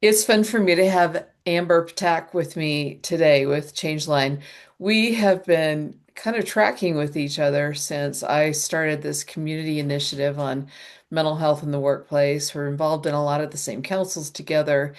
It's fun for me to have Amber Ptak with me today with ChangeLine. We have been kind of tracking with each other since I started this community initiative on mental health in the workplace. We're involved in a lot of the same councils together,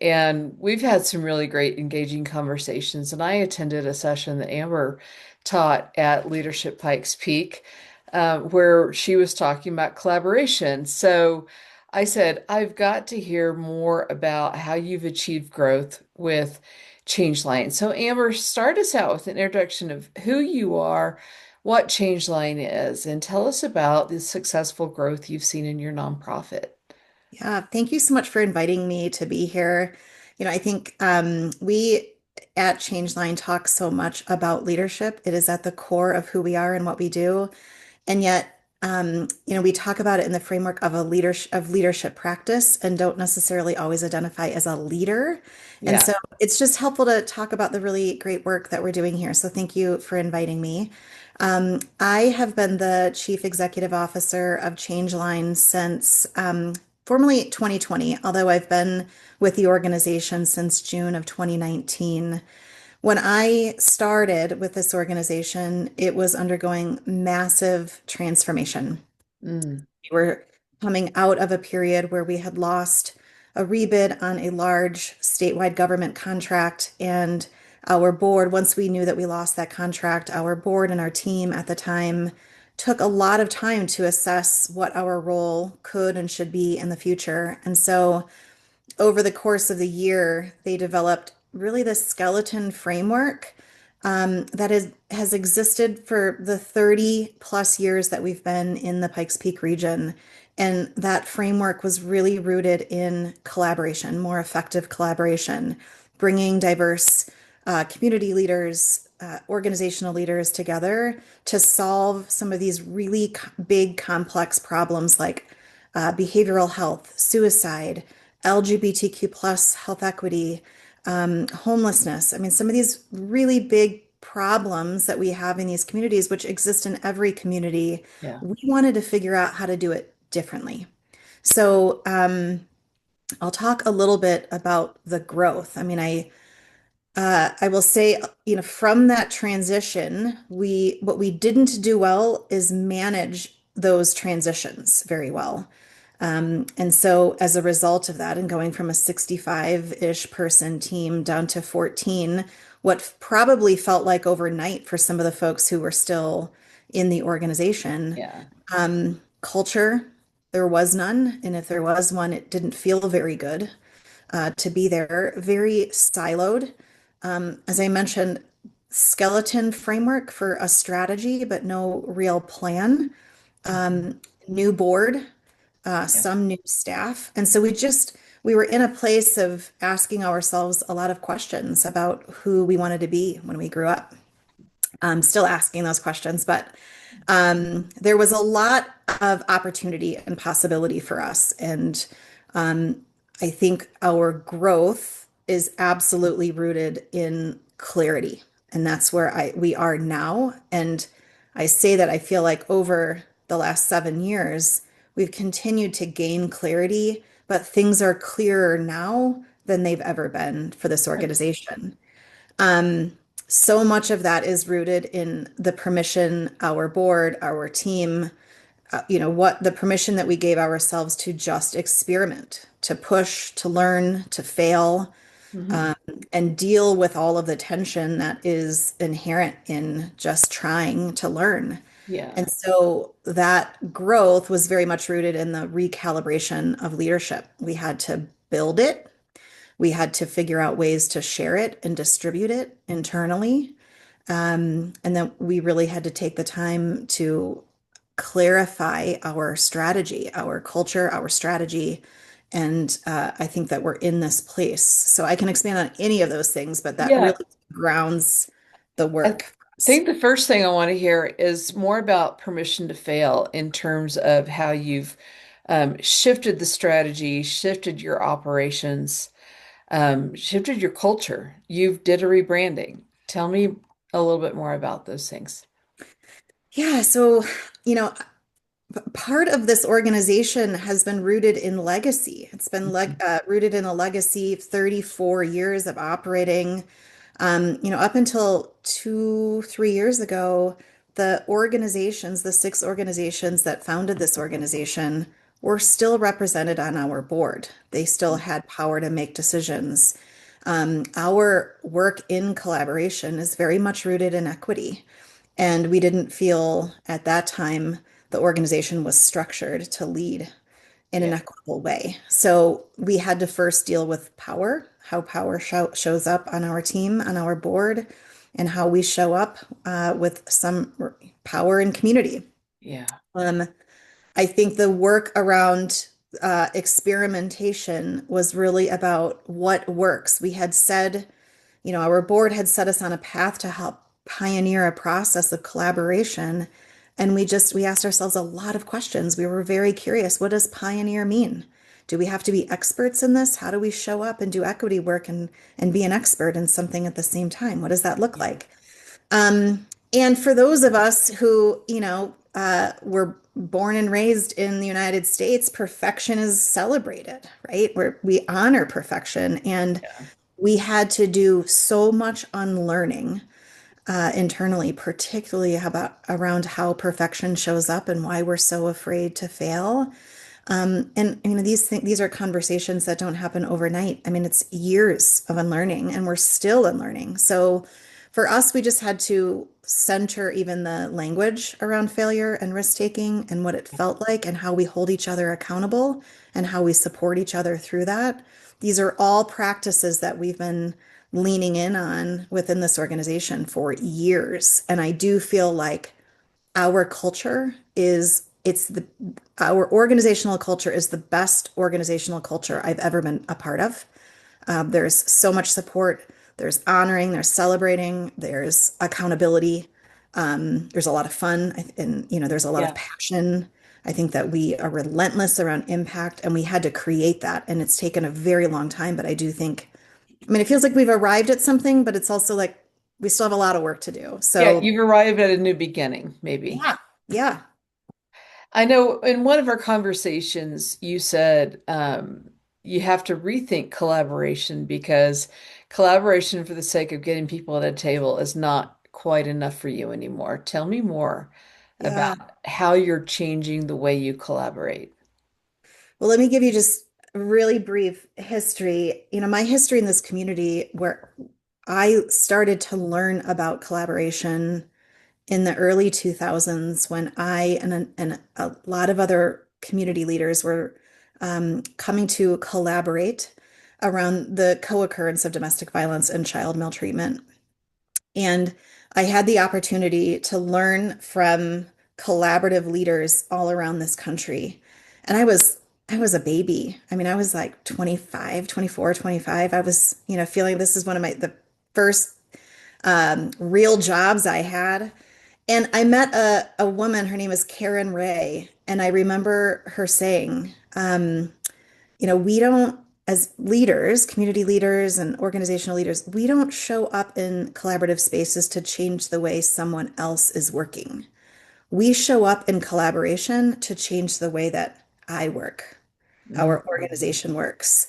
and we've had some really great engaging conversations. And I attended a session that Amber taught at Leadership Pikes Peak, where she was talking about collaboration. So I said, I've got to hear more about how you've achieved growth with ChangeLine. So, Amber, start us out with an introduction of who you are, what ChangeLine is, and tell us about the successful growth you've seen in your nonprofit. Yeah, thank you so much for inviting me to be here. I think we at ChangeLine talk so much about leadership. It is at the core of who we are and what we do. And yet, we talk about it in the framework of a leadership practice and don't necessarily always identify as a leader. And Yeah. so it's just helpful to talk about the really great work that we're doing here. So thank you for inviting me. I have been the Chief Executive Officer of ChangeLine since formally 2020, although I've been with the organization since June of 2019. When I started with this organization, it was undergoing massive transformation. Mm, We were coming out of a period where we had lost a rebid on a large statewide government contract, and our board, once we knew that we lost that contract, our board and our team at the time took a lot of time to assess what our role could and should be in the future. And so over the course of the year, they developed really this skeleton framework has existed for the 30 plus years that we've been in the Pikes Peak region. And that framework was really rooted in collaboration, more effective collaboration, bringing diverse community leaders, organizational leaders together to solve some of these really big, complex problems like behavioral health, suicide, LGBTQ plus health equity, homelessness. I mean, some of these really big problems that we have in these communities, which exist in every community, yeah. we wanted to figure out how to do it differently. So, I'll talk a little bit about the growth. I will say, from that transition, what we didn't do well is manage those transitions very well. And so as a result of that, and going from a 65-ish person team down to 14, what probably felt like overnight for some of the folks who were still in the organization, Yeah. culture, there was none. And if there was one, it didn't feel very good to be there, very siloed. As I mentioned, skeleton framework for a strategy, but no real plan. Mhm. New board, Yeah. some new staff. And so we were in a place of asking ourselves a lot of questions about who we wanted to be when we grew up. Still asking those questions, but there was a lot of opportunity and possibility for us. And I think our growth is absolutely rooted in clarity. And that's where we are now. And I say that I feel like over the last 7 years, we've continued to gain clarity, but things are clearer now than they've ever been for this organization. Um, so much of that is rooted in the permission our board, our team, what the permission that we gave ourselves to just experiment, to push, to learn, to fail, Mhm. and deal with all of the tension that is inherent in just trying to learn. Yeah. And so that growth was very much rooted in the recalibration of leadership. We had to build it. We had to figure out ways to share it and distribute it internally. And then we really had to take the time to clarify our strategy, our culture, our strategy. And I think that we're in this place. So I can expand on any of those things, but that Yeah. really grounds the I work for us. think the first thing I want to hear is more about permission to fail in terms of how you've shifted the strategy, shifted your operations, shifted your culture. You did a rebranding. Tell me a little bit more about those things. Yeah. So, you know, part of this organization has been rooted in legacy. It's been Mhm. rooted in a legacy of 34 years of operating. Up until 3 years ago, the 6 organizations that founded this organization were still represented on our board. They still had power to make decisions. Our work in collaboration is very much rooted in equity. And we didn't feel at that time the organization was structured to lead in an Yeah, equitable way. So we had to first deal with power, how power shows up on our team, on our board, and how we show up with some power in community. yeah, Um, I think the work around experimentation was really about what works. We had said, our board had set us on a path to help pioneer a process of collaboration. And we asked ourselves a lot of questions. We were very curious. What does pioneer mean? Do we have to be experts in this? How do we show up and do equity work and be an expert in something at the same time? What does that look yeah, like? And for those of us who, were born and raised in the United States, perfection is celebrated, right? We honor perfection. And yeah, we had to do so much unlearning internally, particularly about around how perfection shows up and why we're so afraid to fail. And these are conversations that don't happen overnight. I mean, it's years of unlearning, and we're still unlearning. So for us, we just had to center even the language around failure and risk taking and what it felt like and how we hold each other accountable and how we support each other through that. These are all practices that we've been leaning in on within this organization for years. And I do feel like our culture is it's the our organizational culture is the best organizational culture I've ever been a part of. There's so much support, there's honoring, there's celebrating, there's accountability, there's a lot of fun, and there's a lot of yeah. passion. I think that we are relentless around impact, and we had to create that, and it's taken a very long time. But I do think, I mean, it feels like we've arrived at something, but it's also like we still have a lot of work to do. Yeah, So you've arrived at a new beginning, maybe. yeah, yeah. I know in one of our conversations, you said you have to rethink collaboration because collaboration for the sake of getting people at a table is not quite enough for you anymore. Tell me more Yeah. about how you're changing the way you collaborate. Well, let me give you just a really brief history. My history in this community where I started to learn about collaboration in the early 2000s when and a lot of other community leaders were coming to collaborate around the co-occurrence of domestic violence and child maltreatment. And I had the opportunity to learn from collaborative leaders all around this country. And I was a baby. I mean, I was like 25, 24, 25. I was, feeling this is one of the first real jobs I had. And I met a woman, her name is Karen Ray, and I remember her saying, we don't, as leaders, community leaders and organizational leaders, we don't show up in collaborative spaces to change the way someone else is working. We show up in collaboration to change the way that I work, our Mhm. organization works.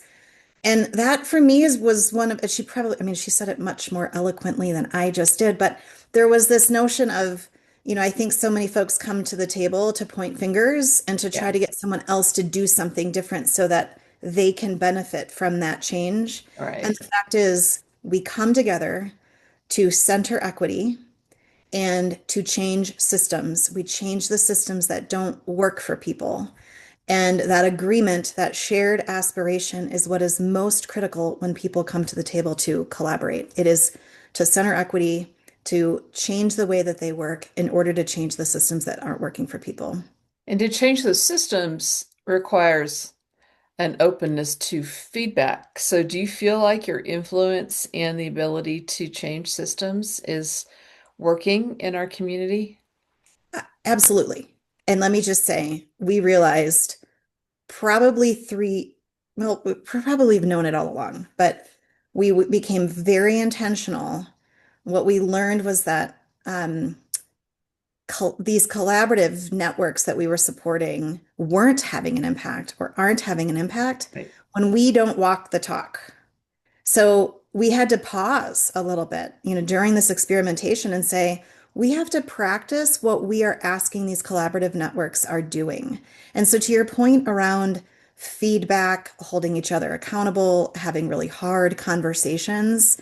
And that for me was one of, she probably, I mean, she said it much more eloquently than I just did, but there was this notion of, I think so many folks come to the table to point fingers and to try Yeah, to get someone else to do something different so that they can benefit from that change. all And right. the fact is, we come together to center equity and to change systems. We change the systems that don't work for people. And that agreement, that shared aspiration is what is most critical when people come to the table to collaborate. It is to center equity, to change the way that they work in order to change the systems that aren't working for people. And to change those systems requires an openness to feedback. So, do you feel like your influence and the ability to change systems is working in our community? Absolutely. And let me just say, we realized probably well, we probably have known it all along, but became very intentional. What we learned was that these collaborative networks that we were supporting weren't having an impact or aren't having an impact Right. when we don't walk the talk. So we had to pause a little bit, during this experimentation and say, we have to practice what we are asking these collaborative networks are doing. And so, to your point around feedback, holding each other accountable, having really hard conversations,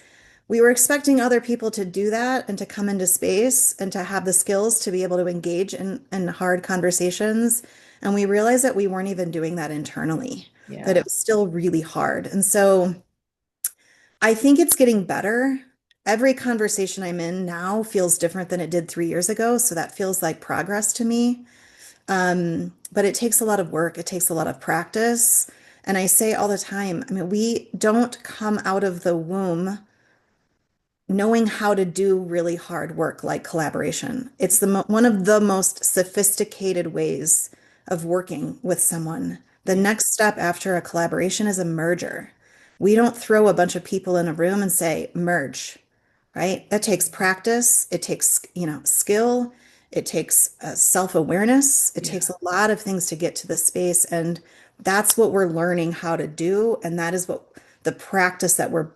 we were expecting other people to do that and to come into space and to have the skills to be able to engage in hard conversations. And we realized that we weren't even doing that internally, that Yeah. it was still really hard. And so, I think it's getting better. Every conversation I'm in now feels different than it did 3 years ago. So that feels like progress to me. But it takes a lot of work, it takes a lot of practice. And I say all the time, I mean, we don't come out of the womb knowing how to do really hard work like collaboration. It's one of the most sophisticated ways of working with someone. The Yeah. next step after a collaboration is a merger. We don't throw a bunch of people in a room and say merge, right? That takes practice. It takes, skill. It takes self-awareness. It Yeah. takes a lot of things to get to the space. And that's what we're learning how to do. And that is what the practice that we're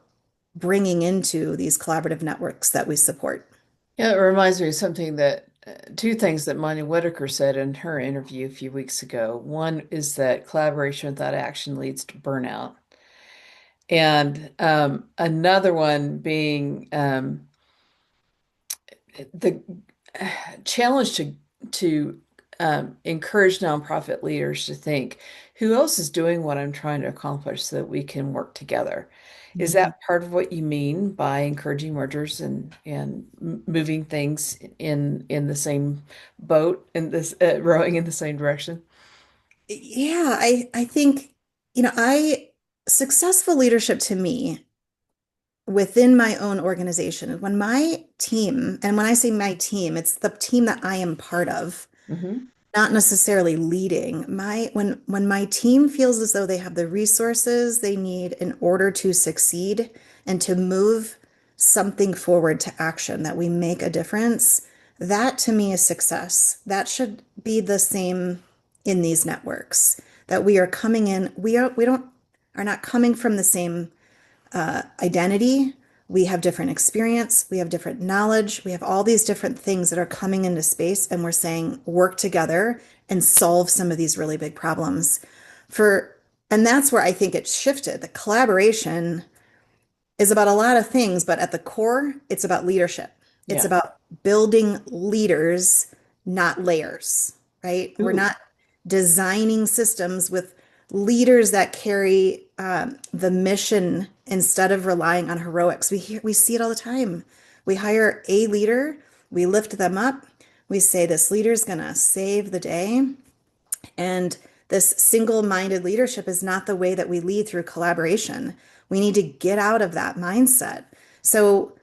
bringing into these collaborative networks that we support. Yeah, it reminds me of something that two things that Monty Whitaker said in her interview a few weeks ago. One is that collaboration without action leads to burnout. And another one being the challenge to encourage nonprofit leaders to think, who else is doing what I'm trying to accomplish so that we can work together? Is Mhm. that part of what you mean by encouraging mergers and moving things in the same boat in this rowing in the same direction? Yeah, I think, I successful leadership to me within my own organization, when my team, and when I say my team, it's the team that I am part of, Hmm. not necessarily leading. When my team feels as though they have the resources they need in order to succeed and to move something forward to action, that we make a difference, that to me is success. That should be the same in these networks. That we are coming in, we don't are not coming from the same identity. We have different experience, we have different knowledge, we have all these different things that are coming into space, and we're saying work together and solve some of these really big problems. For and that's where I think it shifted. The collaboration is about a lot of things, but at the core, it's about leadership. It's Yeah. about building leaders, not layers, right? We're Ooh. not designing systems with leaders that carry the mission instead of relying on heroics. We see it all the time. We hire a leader, we lift them up, we say this leader's gonna save the day, and this single-minded leadership is not the way that we lead through collaboration. We need to get out of that mindset. So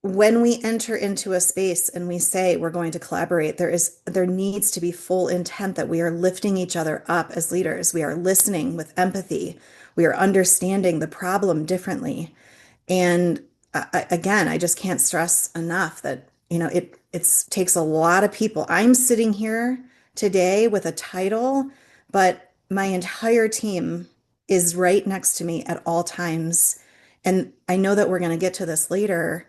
when we enter into a space and we say we're going to collaborate, there needs to be full intent that we are lifting each other up as leaders. We are listening with empathy. We are understanding the problem differently. And again, I just can't stress enough that, it takes a lot of people. I'm sitting here today with a title, but my entire team is right next to me at all times. And I know that we're going to get to this later.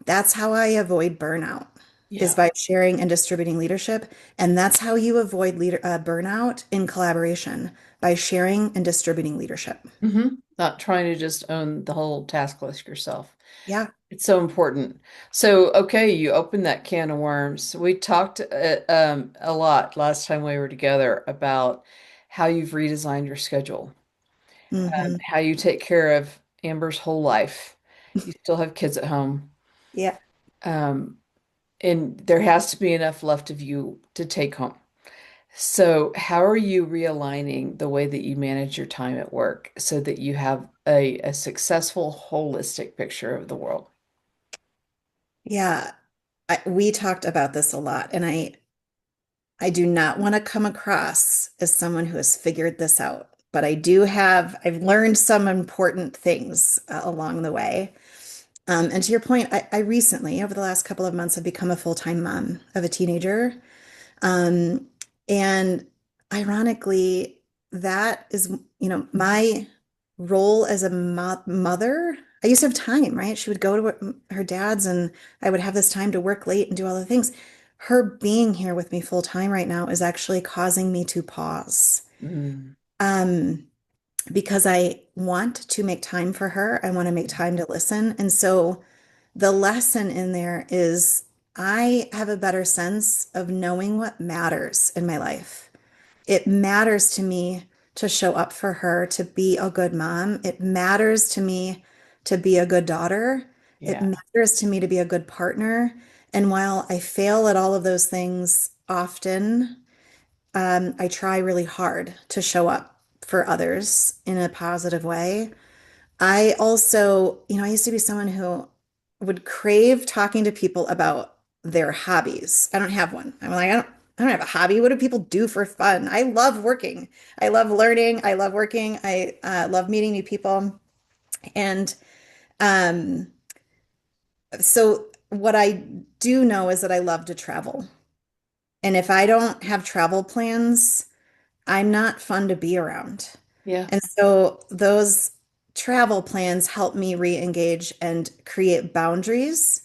That's how I avoid burnout, is Yeah. by sharing and distributing leadership. And that's how you avoid burnout in collaboration, by sharing and distributing leadership. Hmm. Not trying to just own the whole task list yourself. Yeah. It's so important. So, okay, you opened that can of worms. We talked a lot last time we were together about how you've redesigned your schedule, Hmm. how you take care of Amber's whole life. You still have kids at home, Yeah. um, and there has to be enough left of you to take home. So, how are you realigning the way that you manage your time at work so that you have a successful, holistic picture of the world? Yeah. We talked about this a lot, and I do not want to come across as someone who has figured this out, but I've learned some important things along the way. And to your point, I recently, over the last couple of months, have become a full-time mom of a teenager. Um, and ironically, that is, my role as a mother. I used to have time, right? She would go to her dad's and I would have this time to work late and do all the things. Her being here with me full time right now is actually causing me to pause. Mm. Um, because I want to make time for her. I want to make time to listen. And so the lesson in there is I have a better sense of knowing what matters in my life. It matters to me to show up for her, to be a good mom. It matters to me to be a good daughter. It Yeah. matters to me to be a good partner. And while I fail at all of those things often, I try really hard to show up for others in a positive way. I also, I used to be someone who would crave talking to people about their hobbies. I don't have one. I'm like, I don't have a hobby. What do people do for fun? I love working. I love learning. I love working. I love meeting new people. And um, so what I do know is that I love to travel. And if I don't have travel plans, I'm not fun to be around. Yeah. And so those travel plans help me re-engage and create boundaries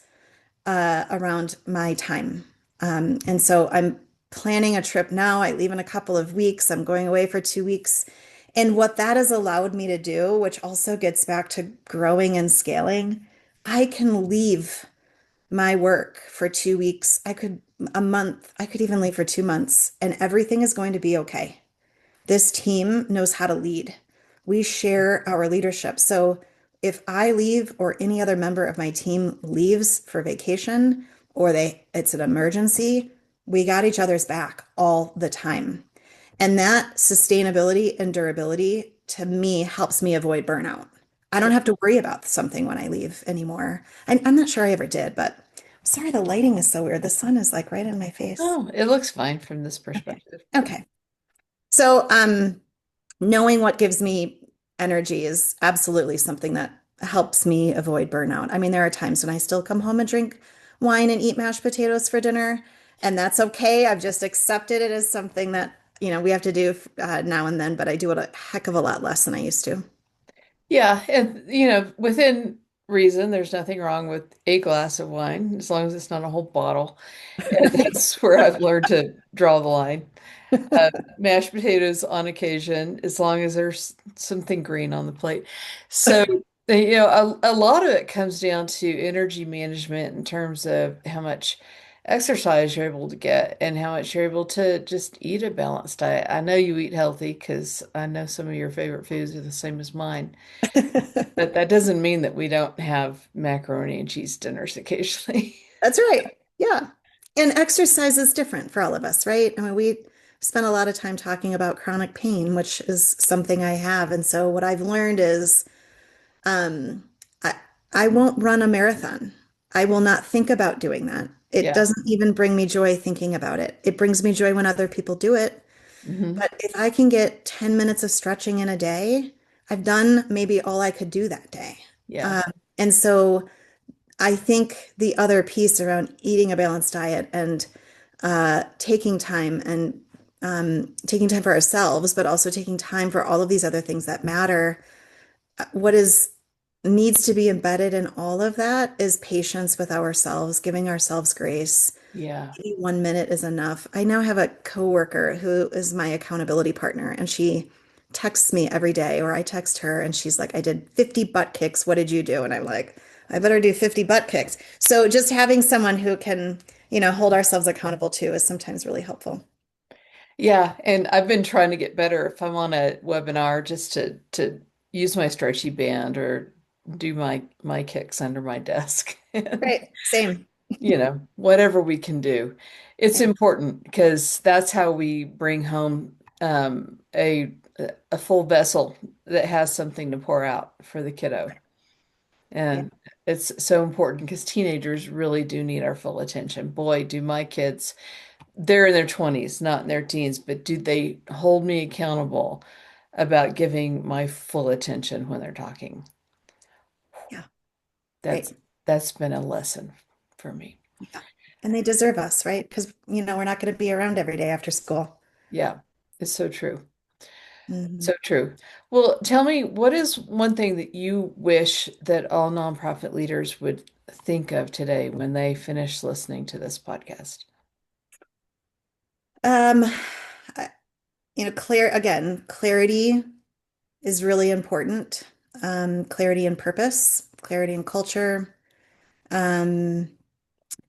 around my time. And so I'm planning a trip now. I leave in a couple of weeks. I'm going away for 2 weeks. And what that has allowed me to do, which also gets back to growing and scaling, I can leave my work for 2 weeks. A month, I could even leave for 2 months, and everything is going to be okay. This team knows how to lead. We share our leadership. So if I leave or any other member of my team leaves for vacation or it's an emergency, we got each other's back all the time. And that sustainability and durability to me helps me avoid burnout. I don't have to worry about something when I leave anymore. I'm not sure I ever did, but sorry, the lighting is so weird. The sun is like right in my face. Oh, it looks fine from this Okay. perspective. Okay. So, knowing what gives me energy is absolutely something that helps me avoid burnout. I mean, there are times when I still come home and drink wine and eat mashed potatoes for dinner, and that's okay. I've just accepted it as something that, we have to do now and then, but I do it a heck of a lot less than I used to. Yeah, and within reason, there's nothing wrong with a glass of wine as long as it's not a whole bottle. And that's where I've learned to draw the line. Mashed potatoes on occasion, as long as there's something green on the plate. So, a lot of it comes down to energy management in terms of how much exercise you're able to get and how much you're able to just eat a balanced diet. I know you eat healthy because I know some of your favorite foods are the same as mine, but that doesn't mean that we don't have macaroni and cheese dinners occasionally. That's right. Yeah. And exercise is different for all of us, right? I mean, we spent a lot of time talking about chronic pain, which is something I have. And so what I've learned is Um, I, I won't run a marathon. I will not think about doing that. It Yeah. doesn't even bring me joy thinking about it. It brings me joy when other people do it. Hmm. But if I can get 10 minutes of stretching in a day, I've done maybe all I could do that day. Yeah. Um, and so I think the other piece around eating a balanced diet and taking time for ourselves, but also taking time for all of these other things that matter, what is needs to be embedded in all of that is patience with ourselves, giving ourselves grace. Yeah. Maybe 1 minute is enough. I now have a coworker who is my accountability partner, and she texts me every day, or I text her, and she's like, I did 50 butt kicks. What did you do? And I'm like, I better do 50 butt kicks. So just having someone who can, hold ourselves accountable to is sometimes really helpful. Yeah, and I've been trying to get better if I'm on a webinar just to use my stretchy band or do my kicks under my desk and Right. Same. whatever we can do. It's Yeah. important because that's how we bring home a full vessel that has something to pour out for the kiddo. Yeah. And it's so important because teenagers really do need our full attention. Boy, do my kids they're in their 20s, not in their teens, but do they hold me accountable about giving my full attention when they're talking? Yeah. That's Right. that's been a lesson for me. Yeah. And they deserve us, right? Because, we're not going to be around every day after school. Yeah, it's so true. So Mhm. true. Well, tell me, what is one thing that you wish that all nonprofit leaders would think of today when they finish listening to this podcast? Um, I- clarity is really important. Clarity and purpose, clarity and culture, um,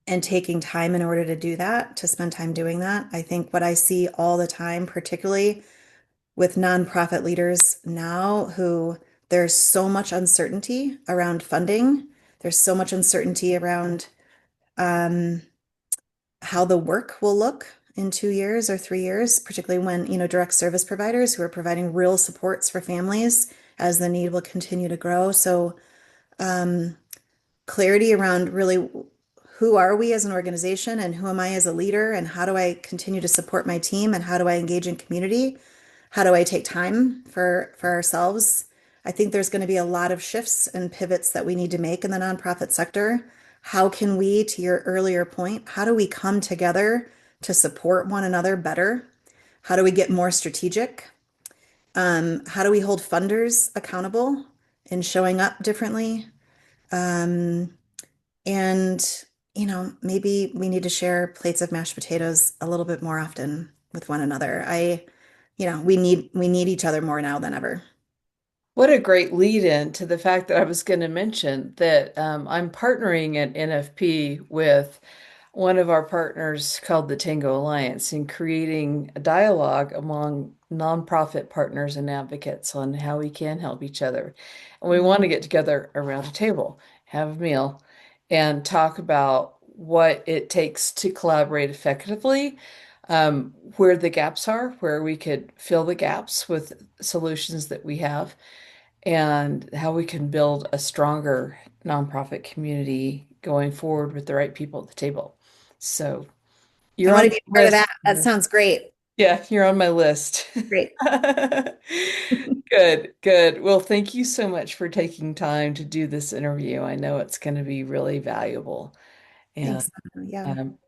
and taking time in order to do that, to spend time doing that. I think what I see all the time, particularly with nonprofit leaders now, who there's so much uncertainty around funding, there's so much uncertainty around um, how the work will look in 2 years or 3 years, particularly when, direct service providers who are providing real supports for families as the need will continue to grow. So, um, clarity around really who are we as an organization and who am I as a leader and how do I continue to support my team and how do I engage in community? How do I take time for ourselves? I think there's going to be a lot of shifts and pivots that we need to make in the nonprofit sector. How can we, to your earlier point, how do we come together to support one another better? How do we get more strategic? How do we hold funders accountable in showing up differently? Um, and, maybe we need to share plates of mashed potatoes a little bit more often with one another. We need each other more now than ever. What a great lead in to the fact that I was going to mention that I'm partnering at NFP with one of our partners called the Tango Alliance in creating a dialogue among nonprofit partners and advocates on how we can help each other. And we want to get together around a table, have a meal, and talk about what it takes to collaborate effectively, where the gaps are, where we could fill the gaps with solutions that we have and how we can build a stronger nonprofit community going forward with the right people at the table. So I you're want on to be my part of list. that. That sounds great. Yeah, you're on my list. Great. Good, good. Well, thank you so much for taking time to do this interview. I know it's going to be really valuable, and Thanks. Yeah. um,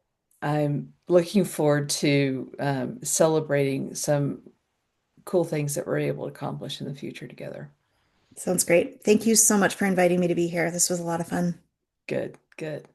I'm looking forward to celebrating some cool things that we're able to accomplish in the future together. Sounds great. Thank you so much for inviting me to be here. This was a lot of fun. Good, good.